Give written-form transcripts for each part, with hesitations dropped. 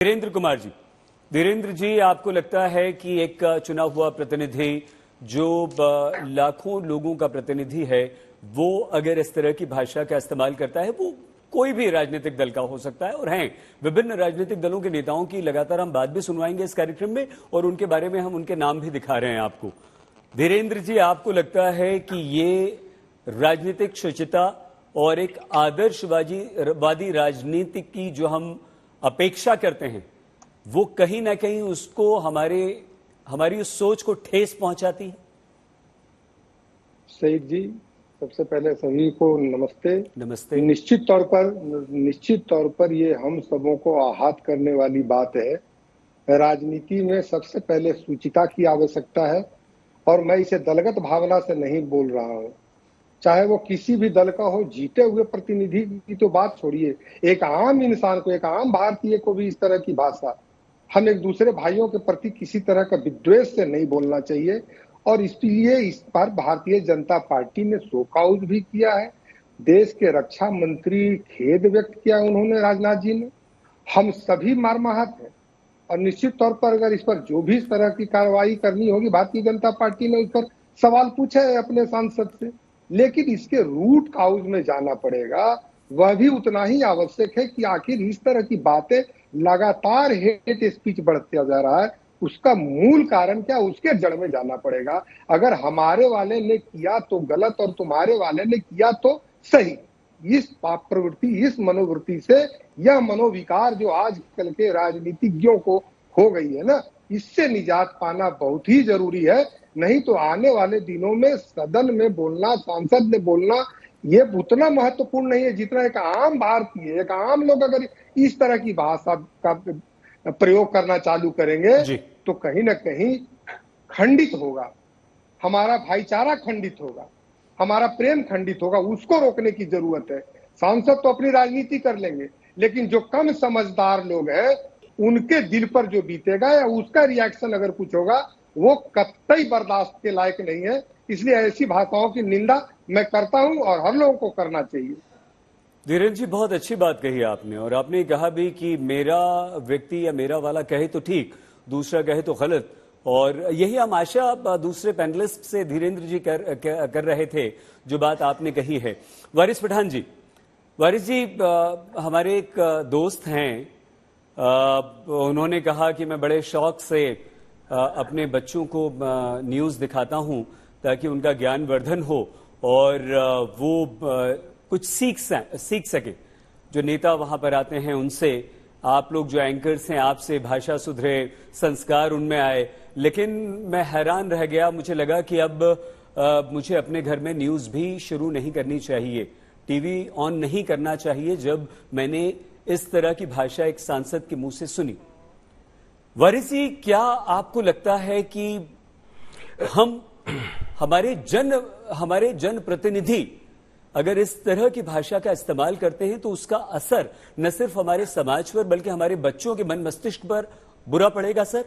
धीरेन्द्र कुमार जी, धीरेन्द्र जी, आपको लगता है कि एक चुना हुआ प्रतिनिधि जो लाखों लोगों का प्रतिनिधि है, वो अगर इस तरह की भाषा का इस्तेमाल करता है, वो कोई भी राजनीतिक दल का हो सकता है, और हैं विभिन्न राजनीतिक दलों के नेताओं की लगातार हम बात भी सुनवाएंगे इस कार्यक्रम में, और उनके बारे में हम उनके नाम भी दिखा रहे हैं आपको। धीरेन्द्र जी, आपको लगता है कि ये राजनीतिक शुचिता और एक आदर्शवादी राजनीति की जो हम अपेक्षा करते हैं, वो कहीं ना कहीं उसको हमारी उस सोच को ठेस पहुंचाती है? सईद जी, सबसे पहले सभी को नमस्ते। नमस्ते। निश्चित तौर पर ये हम सबों को आहत करने वाली बात है। राजनीति में सबसे पहले सूचिता की आवश्यकता है, और मैं इसे दलगत भावना से नहीं बोल रहा हूं। चाहे वो किसी भी दल का हो, जीते हुए प्रतिनिधि की तो बात छोड़िए, एक आम इंसान को, एक आम भारतीय को भी इस तरह की भाषा, हम एक दूसरे भाइयों के प्रति किसी तरह का विद्वेष से नहीं बोलना चाहिए। और इसलिए इस बार भारतीय जनता पार्टी ने शोकआउट भी किया है। देश के रक्षा मंत्री खेद व्यक्त किया उन्होंने, राजनाथ जी ने। हम सभी मर्माहत हैं, और निश्चित तौर पर अगर इस पर जो भी इस तरह की कार्रवाई करनी होगी, भारतीय जनता पार्टी ने उस पर सवाल पूछा है अपने सांसद से। लेकिन इसके रूट काउज में जाना पड़ेगा, वह भी उतना ही आवश्यक है कि आखिर इस तरह की बातें लगातार हेट स्पीच बढ़ते जा रहा है, उसका मूल कारण क्या, उसके जड़ में जाना पड़ेगा। अगर हमारे वाले ने किया तो गलत और तुम्हारे वाले ने किया तो सही, इस पाप प्रवृत्ति, इस मनोवृत्ति से, यह मनोविकार जो आजकल के राजनीतिज्ञों को हो गई है ना, इससे निजात पाना बहुत ही जरूरी है। नहीं तो आने वाले दिनों में सदन में बोलना, सांसद ने बोलना, ये उतना महत्वपूर्ण नहीं है जितना एक आम भारतीय, एक आम लोग अगर इस तरह की भाषा का प्रयोग करना चालू करेंगे तो कहीं ना कहीं खंडित होगा, हमारा भाईचारा खंडित होगा, हमारा प्रेम खंडित होगा। उसको रोकने की जरूरत है। सांसद तो अपनी राजनीति कर लेंगे, लेकिन जो कम समझदार लोग हैं, उनके दिल पर जो बीतेगा या उसका रिएक्शन अगर कुछ होगा, वो कतई बर्दाश्त के लायक नहीं है। इसलिए ऐसी भाषाओं की निंदा मैं करता हूं और हर लोगों को करना चाहिए। धीरेन्द्र जी, बहुत अच्छी बात कही आपने, और आपने कहा भी कि मेरा व्यक्ति या मेरा वाला कहे तो ठीक, दूसरा कहे तो गलत। और यही हम आशा दूसरे पैनलिस्ट से धीरेन्द्र जी कर रहे थे, जो बात आपने कही है। वारिस पठान जी, वारिस जी, हमारे एक दोस्त हैं, उन्होंने कहा कि मैं बड़े शौक से अपने बच्चों को न्यूज़ दिखाता हूं ताकि उनका ज्ञान वर्धन हो और वो कुछ सीख सके। जो नेता वहां पर आते हैं उनसे, आप लोग जो एंकर्स हैं, आपसे भाषा सुधरे, संस्कार उनमें आए। लेकिन मैं हैरान रह गया, मुझे लगा कि अब मुझे अपने घर में न्यूज़ भी शुरू नहीं करनी चाहिए, टीवी ऑन नहीं करना चाहिए, जब मैंने इस तरह की भाषा एक सांसद के मुंह से सुनी। वारिस जी, क्या आपको लगता है कि हमारे जनप्रतिनिधि अगर इस तरह की भाषा का इस्तेमाल करते हैं तो उसका असर न सिर्फ हमारे समाज पर बल्कि हमारे बच्चों के मन मस्तिष्क पर बुरा पड़ेगा? सर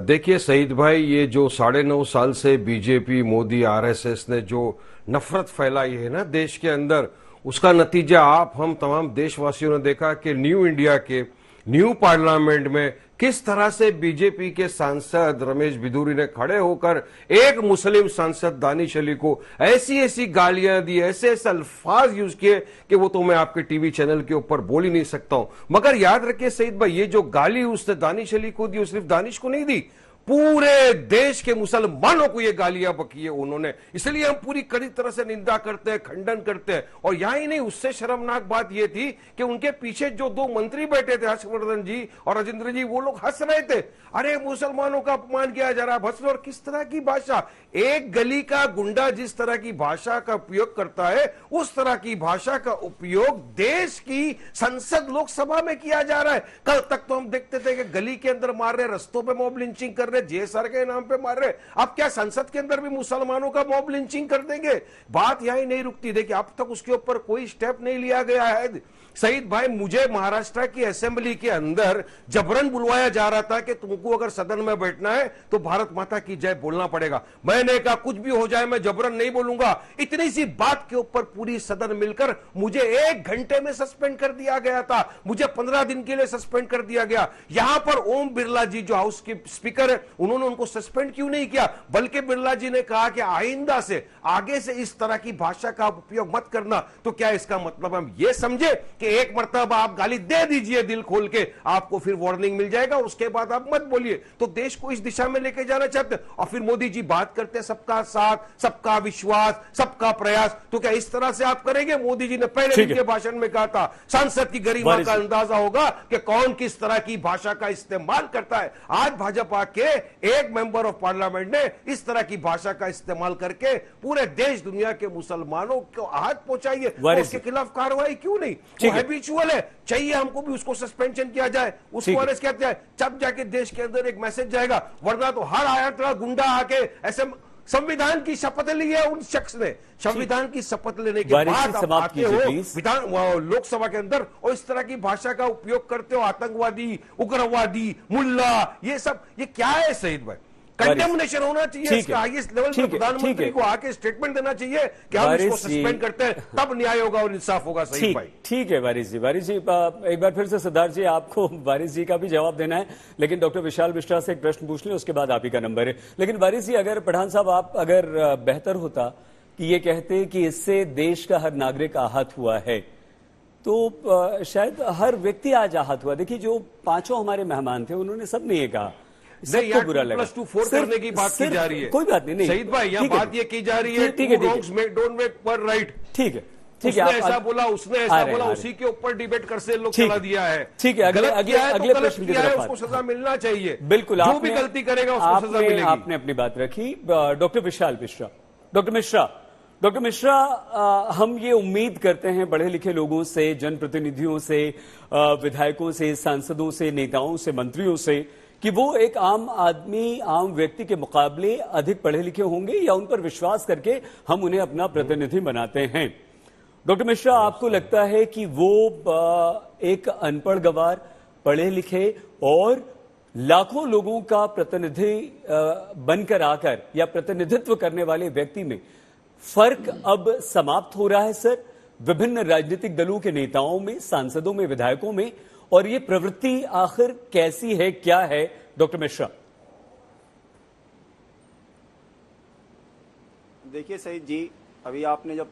देखिए सईद भाई, ये जो 9.5 साल से बीजेपी, मोदी, आरएसएस ने जो नफरत फैलाई है ना देश के अंदर, उसका नतीजा आप हम तमाम देशवासियों ने देखा कि न्यू इंडिया के न्यू पार्लियामेंट में किस तरह से बीजेपी के सांसद रमेश बिधूरी ने खड़े होकर एक मुस्लिम सांसद दानिश अली को ऐसी ऐसी गालियां दी, ऐसे ऐसे अल्फाज यूज किए कि वो तो मैं आपके टीवी चैनल के ऊपर बोल ही नहीं सकता हूं। मगर याद रखिए सईद भाई, ये जो गाली उसने दानिश अली को दी, वो सिर्फ दानिश को नहीं दी, पूरे देश के मुसलमानों को ये गालियां बकी है उन्होंने। इसलिए हम पूरी कड़ी तरह से निंदा करते हैं, खंडन करते हैं। और यहां ही नहीं, उससे शर्मनाक बात यह थी कि उनके पीछे जो 2 मंत्री बैठे थे, हर्षवर्धन जी और राजेंद्र जी, वो लोग हंस रहे थे, अरे मुसलमानों का अपमान किया जा रहा है, हंस रहे। और किस तरह की भाषा, एक गली का गुंडा जिस तरह की भाषा का उपयोग करता है, उस तरह की भाषा का उपयोग देश की संसद लोकसभा में किया जा रहा है। कल तक तो हम देखते थे कि गली के अंदर मार रहे, रस्तों पे मॉब लिंचिंग कर रहे, जेएसआर के नाम पे मार रहे। अब क्या संसद के अंदर भी मुसलमानों का मॉब लिंचिंग कर देंगे? बात यहीं नहीं रुकती। देखिए, अब तक उसके ऊपर कोई स्टेप नहीं लिया गया है। सईद भाई, मुझे महाराष्ट्र की असेंबली के अंदर जबरन बुलवाया जा रहा था कि तुमको अगर सदन में बैठना है तो भारत माता की जय बोलना पड़ेगा। मैंने कहा कुछ भी हो जाए मैं जबरन नहीं बोलूंगा। इतनी सी बात के ऊपर पूरी सदन मिलकर मुझे 1 घंटे में सस्पेंड कर दिया गया था, मुझे 15 दिन के लिए सस्पेंड कर दिया गया। यहां पर ओम बिरला जी जो हाउस के स्पीकर है, उन्होंने उनको सस्पेंड क्यों नहीं किया, बल्कि बिरला जी ने कहा कि आइंदा से आगे से इस तरह की भाषा का उपयोग मत करना। तो क्या इसका मतलब हम ये समझे कि एक मर्तबा आप गाली दे दीजिए दिल खोल के, आपको फिर वार्निंग मिल जाएगा, उसके बाद आप मत बोलिए। तो देश को इस दिशा में लेके जाना चाहते हैं। और फिर मोदी जी बात करते हैं सबका साथ, सबका विश्वास, सबका प्रयास। तो क्या इस तरह से आप करेंगे? मोदी जी ने पहले दिन के भाषण में कहा था संसद की गरिमा का अंदाजा होगा कि कौन किस तरह की भाषा का इस्तेमाल करता है। आज भाजपा के एक मेंबर ऑफ पार्लियामेंट ने इस तरह की भाषा का इस्तेमाल करके पूरे देश दुनिया के मुसलमानों को आहत पहुंचाई है। उसके खिलाफ कार्रवाई क्यों नहीं? वो हैबिचुअल है, चाहिए हमको भी उसको सस्पेंशन किया जाए, उसको अरेस्ट किया जाए, तब जाके देश के अंदर एक मैसेज जाएगा। वरना तो हर आयत गुंडा आके ऐसे संविधान की शपथ ली है उन शख्स ने, संविधान की शपथ लेने के बाद आप आते हो विधान लोकसभा के अंदर और इस तरह की भाषा का उपयोग करते हो। आतंकवादी, उग्रवादी, मुल्ला, ये सब ये क्या है सईद भाई? कंडेमनेशन होना चाहिए इसका हाईएस्ट लेवल पर। प्रधानमंत्री को आके स्टेटमेंट देना चाहिए कि हम इसको सस्पेंड करते हैं, तब न्याय होगा और इंसाफ होगा। सही भाई, ठीक है वारिस जी। वारिस जी एक बार फिर से सिद्धार्थ जी आपको वारिस जी का भी जवाब देना है, लेकिन डॉक्टर विशाल मिश्रा से एक प्रश्न पूछ लें, उसके बाद आप ही का नंबर है। लेकिन वारिस जी, अगर पठान साहब आप अगर बेहतर होता कि ये कहते कि इससे देश का हर नागरिक आहत हुआ है, तो शायद हर व्यक्ति आज आहत हुआ। देखिए जो 5 हमारे मेहमान थे उन्होंने सबने ये कहा, नहीं बुरा लगा। +2 करने की बात की जा रही है। कोई बात नहीं सईद भाई, यहाँ बात ये की जा रही है डोंट मेक पर राइट। ठीक है, उसने ऐसा बोला, उसने ऐसा बोला, उसी के ऊपर डिबेट कर से लोग चला दिया है। ठीक है, अगले प्रश्न की तरफ उसको सजा मिलना चाहिए। बिल्कुल, जो भी गलती करेगा उसको सजा मिलेगी। आपने अपनी बात रखी। डॉक्टर विशाल मिश्रा, डॉक्टर मिश्रा, हम ये उम्मीद करते हैं बड़े लिखे लोगों से, जनप्रतिनिधियों से, विधायकों से, सांसदों से, नेताओं से, मंत्रियों से कि वो एक आम आदमी, आम व्यक्ति के मुकाबले अधिक पढ़े लिखे होंगे, या उन पर विश्वास करके हम उन्हें अपना प्रतिनिधि बनाते हैं। डॉक्टर मिश्रा, आपको लगता है कि वो एक अनपढ़ गवार, पढ़े लिखे और लाखों लोगों का प्रतिनिधि बनकर आकर या प्रतिनिधित्व करने वाले व्यक्ति में फर्क अब समाप्त हो रहा है सर, विभिन्न राजनीतिक दलों के नेताओं में, सांसदों में, विधायकों में? और ये प्रवृत्ति आखिर कैसी है, क्या है डॉक्टर मिश्रा? देखिए सईद जी, अभी आपने जब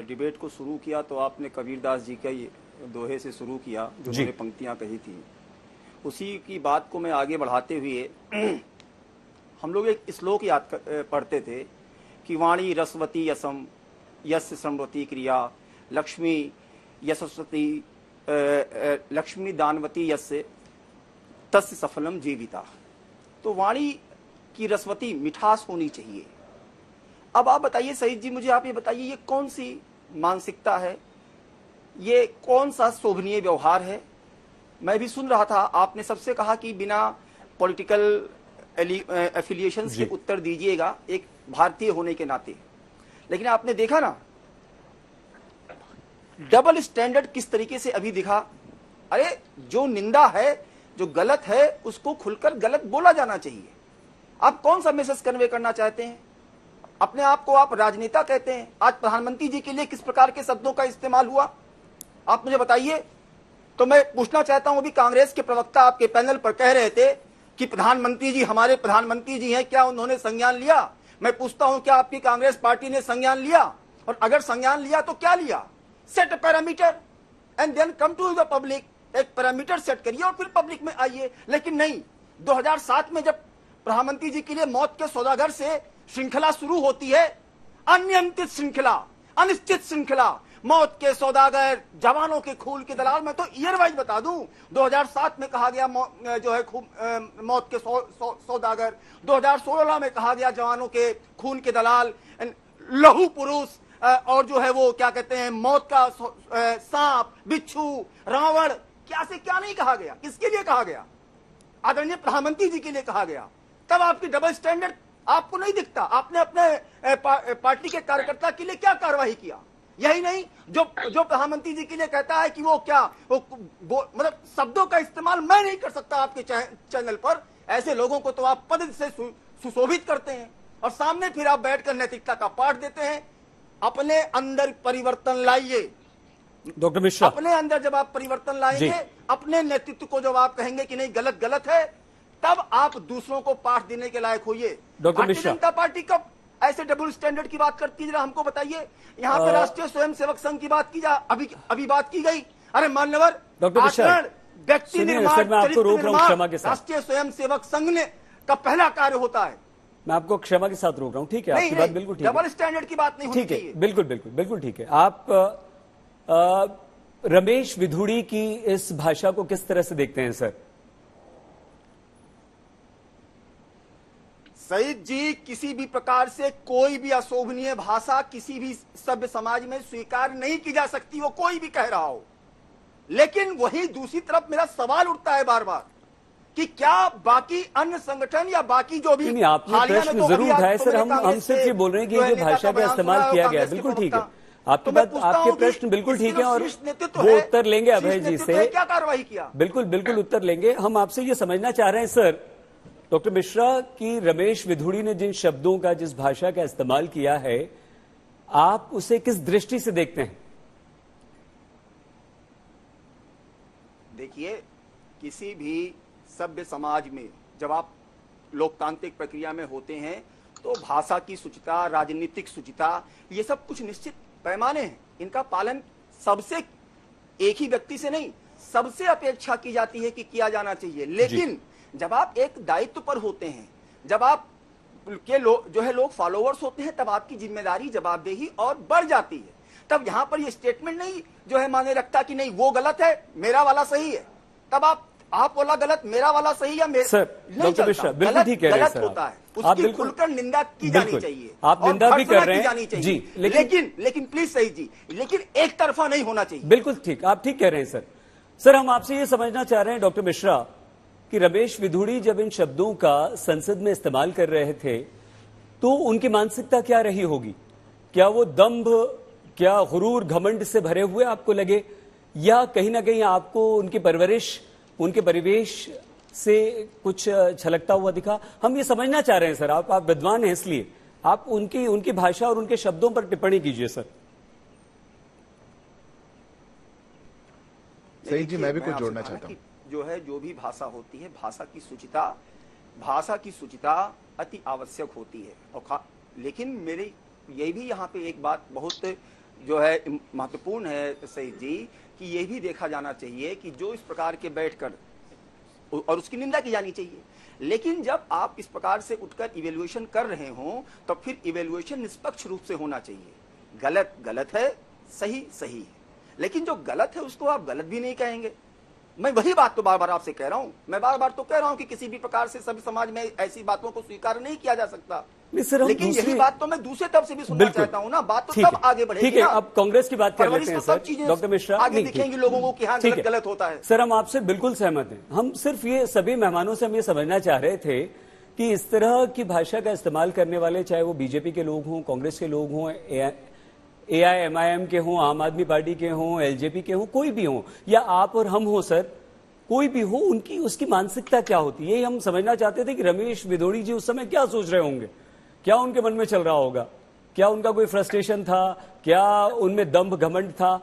डिबेट को शुरू किया तो आपने कबीरदास जी के दोहे से शुरू किया, जो उन्होंने पंक्तियां कही थी, उसी की बात को मैं आगे बढ़ाते हुए हम लोग एक श्लोक याद पढ़ते थे कि वाणी रसवती यसम यस्य समृति क्रिया लक्ष्मी यशस्वती लक्ष्मी दानवती यस्य तस्य सफलम जीविता। तो वाणी की रसवती, मिठास होनी चाहिए। अब आप बताइए सईद जी, मुझे आप ये बताइए, ये कौन सी मानसिकता है, ये कौन सा शोभनीय व्यवहार है? मैं भी सुन रहा था, आपने सबसे कहा कि बिना पॉलिटिकल एफिलिएशन के उत्तर दीजिएगा एक भारतीय होने के नाते। लेकिन आपने देखा ना डबल स्टैंडर्ड किस तरीके से अभी दिखा। अरे जो निंदा है, जो गलत है, उसको खुलकर गलत बोला जाना चाहिए। आप कौन सा मैसेज कन्वे करना चाहते हैं? अपने आप को आप राजनेता कहते हैं, आज प्रधानमंत्री जी के लिए किस प्रकार के शब्दों का इस्तेमाल हुआ आप मुझे बताइए। तो मैं पूछना चाहता हूं, अभी कांग्रेस के प्रवक्ता आपके पैनल पर कह रहे थे कि प्रधानमंत्री जी हमारे प्रधानमंत्री जी हैं, क्या उन्होंने संज्ञान लिया? मैं पूछता हूं, क्या आपकी कांग्रेस पार्टी ने संज्ञान लिया? और अगर संज्ञान लिया तो क्या लिया? Set a parameter and then come to the public. एक पैरामीटर सेट करिए और फिर पब्लिक में आइए। लेकिन नहीं, 2007 में जब प्रधानमंत्री जी के लिए मौत के सौदागर से श्रृंखला शुरू होती है, अनियंत्रित श्रृंखला, अनिश्चित श्रृंखला, मौत के सौदागर, जवानों के खून के दलाल। मैं तो ईयर वाइज बता दूं, 2007 में कहा गया जो है मौत के सौदागर, 2016 में कहा गया जवानों के खून के दलाल, लहू पुरुष, और जो है वो क्या कहते हैं मौत का सांप, बिच्छू, रावण, क्या से क्या नहीं कहा गया? किसके लिए कहा गया? आदरणीय प्रधानमंत्री जी के लिए कहा गया। तब आपकी डबल स्टैंडर्ड आपको नहीं दिखता। आपने अपने पार्टी के कार्यकर्ता के लिए क्या कार्रवाई किया? यही नहीं जो प्रधानमंत्री जी के लिए कहता है कि वो क्या मतलब शब्दों का इस्तेमाल मैं नहीं कर सकता आपके चैनल पर, ऐसे लोगों को तो आप पद से सुशोभित करते हैं और सामने फिर आप बैठकर नैतिकता का पाठ देते हैं। अपने अंदर परिवर्तन लाइए डॉक्टर मिश्रा, अपने अंदर जब आप परिवर्तन लाएंगे, अपने नेतृत्व को जब आप कहेंगे कि नहीं गलत गलत है, तब आप दूसरों को पाठ देने के लायक होइए। डॉक्टर मिश्रा, भारतीय जनता पार्टी कब ऐसे डबल स्टैंडर्ड की बात करती है, जरा हमको बताइए। यहाँ पे राष्ट्रीय स्वयंसेवक संघ की बात की जा, अभी बात की गई। अरे मान्यवर, डॉक्टर मिश्रा, व्यक्ति निर्माण, चरित्र निर्माण राष्ट्रीय स्वयंसेवक संघ ने का पहला कार्य होता है। मैं आपको क्षमा के साथ रोक रहा हूं, ठीक है? आपकी बात बिल्कुल ठीक है, डबल स्टैंडर्ड की बात नहीं होनी चाहिए। ठीक है, बिल्कुल बिल्कुल बिल्कुल ठीक है। आप रमेश विधुड़ी की इस भाषा को किस तरह से देखते हैं सर? सईद जी, किसी भी प्रकार से कोई भी अशोभनीय भाषा किसी भी सभ्य समाज में स्वीकार नहीं की जा सकती, वो कोई भी कह रहा हो। लेकिन वही दूसरी तरफ मेरा सवाल उठता है बार बार कि क्या बाकी अन्य संगठन या बाकी जो भी नहीं, आपने प्रश्न जरूर उठाया सर। हम सिर्फ ये बोल रहे हैं कि ये भाषा का इस्तेमाल किया गया, बिल्कुल ठीक है। आपकी बात, आपके प्रश्न बिल्कुल ठीक है और वो उत्तर लेंगे अभय जी से। क्या कार्रवाई किया? बिल्कुल बिल्कुल उत्तर लेंगे। हम आपसे ये समझना चाह रहे हैं सर, डॉक्टर मिश्रा, कि रमेश विधुड़ी ने जिन शब्दों का, जिस भाषा का इस्तेमाल किया है, आप उसे किस दृष्टि से देखते हैं? देखिए, किसी भी सभ्य समाज में जब आप लोकतांत्रिक प्रक्रिया में होते हैं तो भाषा की शुचिता, राजनीतिक शुचिता, ये सब कुछ निश्चित पैमाने हैं। इनका पालन सबसे, एक ही व्यक्ति से नहीं, सबसे अपेक्षा की जाती है कि किया जाना चाहिए। लेकिन जब आप एक दायित्व पर होते हैं, जब आप के लोग फॉलोअर्स होते हैं, तब आपकी जिम्मेदारी, जवाबदेही और बढ़ जाती है। तब यहां पर ये स्टेटमेंट नहीं जो है माने रखता कि नहीं वो गलत है, मेरा वाला सही है। तब आप बोला गलत, मेरा वाला सही है, मेरा सर, डॉक्टर मिश्रा बिल्कुल ठीक कह रहे हैं सर। होता है, उसकी खुलकर निंदा की जानी चाहिए। आप निंदा भी कर रहे हैं जी, लेकिन प्लीज सही जी, लेकिन एक तरफा नहीं होना चाहिए। बिल्कुल ठीक, आप ठीक कह रहे हैं सर। सर, हम आपसे ये समझना चाह रहे हैं डॉक्टर मिश्रा कि रमेश विधुड़ी जब इन शब्दों का संसद में इस्तेमाल कर रहे थे तो उनकी मानसिकता क्या रही होगी? क्या वो दंभ, क्या गुरूर, घमंड से भरे हुए आपको लगे, या कहीं ना कहीं आपको उनकी परवरिश, उनके परिवेश से कुछ छलकता हुआ दिखा? हम ये समझना चाह रहे हैं सर। आप विद्वान हैं, इसलिए आप उनकी भाषा और उनके शब्दों पर टिप्पणी कीजिए सर। सही जी, मैं भी कुछ जोड़ना चाहता हूँ। जो है, जो भी भाषा होती है, भाषा की शुचिता अति आवश्यक होती है। और लेकिन मेरी यही भी यहाँ पे एक बात बहुत जो है महत्वपूर्ण है सईद जी, कि यह भी देखा जाना चाहिए कि जो इस प्रकार के बैठकर, और उसकी निंदा की जानी चाहिए, लेकिन जब आप इस प्रकार से उठकर इवेल्युएशन कर रहे हो तो फिर इवेल्युएशन निष्पक्ष रूप से होना चाहिए। गलत गलत है, सही सही है, लेकिन जो गलत है उसको आप गलत भी नहीं कहेंगे। मैं वही बात तो बार बार आपसे कह रहा हूं, मैं बार बार तो कह रहा हूं कि किसी भी प्रकार से सभी समाज में ऐसी बातों को स्वीकार नहीं किया जा सकता। लेकिन यही बात तो मैं दूसरे तरफ से भी सुनना चाहता हूं ना। बात तो तब आगे बढ़ेगी। ठीक है, अब कांग्रेस की बात कर लेते हैं सर। डॉक्टर मिश्रा, आगे दिखेंगे लोगों को कि हाँ गलत गलत होता है। सर, हम आपसे बिल्कुल सहमत हैं। हम सिर्फ ये सभी मेहमानों से हम ये समझना चाह रहे थे कि इस तरह की भाषा का इस्तेमाल करने वाले, चाहे वो बीजेपी के लोग हों, कांग्रेस के लोग हों, AIMIM के हों, आम आदमी पार्टी के हों, LJP के हों, कोई भी हों, या आप और हम हों सर, कोई भी हो, उसकी मानसिकता क्या होती है, ये हम समझना चाहते थे कि रमेश विधुड़ी जी उस समय क्या सोच रहे होंगे, क्या उनके मन में चल रहा होगा, क्या उनका कोई फ्रस्ट्रेशन था, क्या उनमें दंभ घमंड था।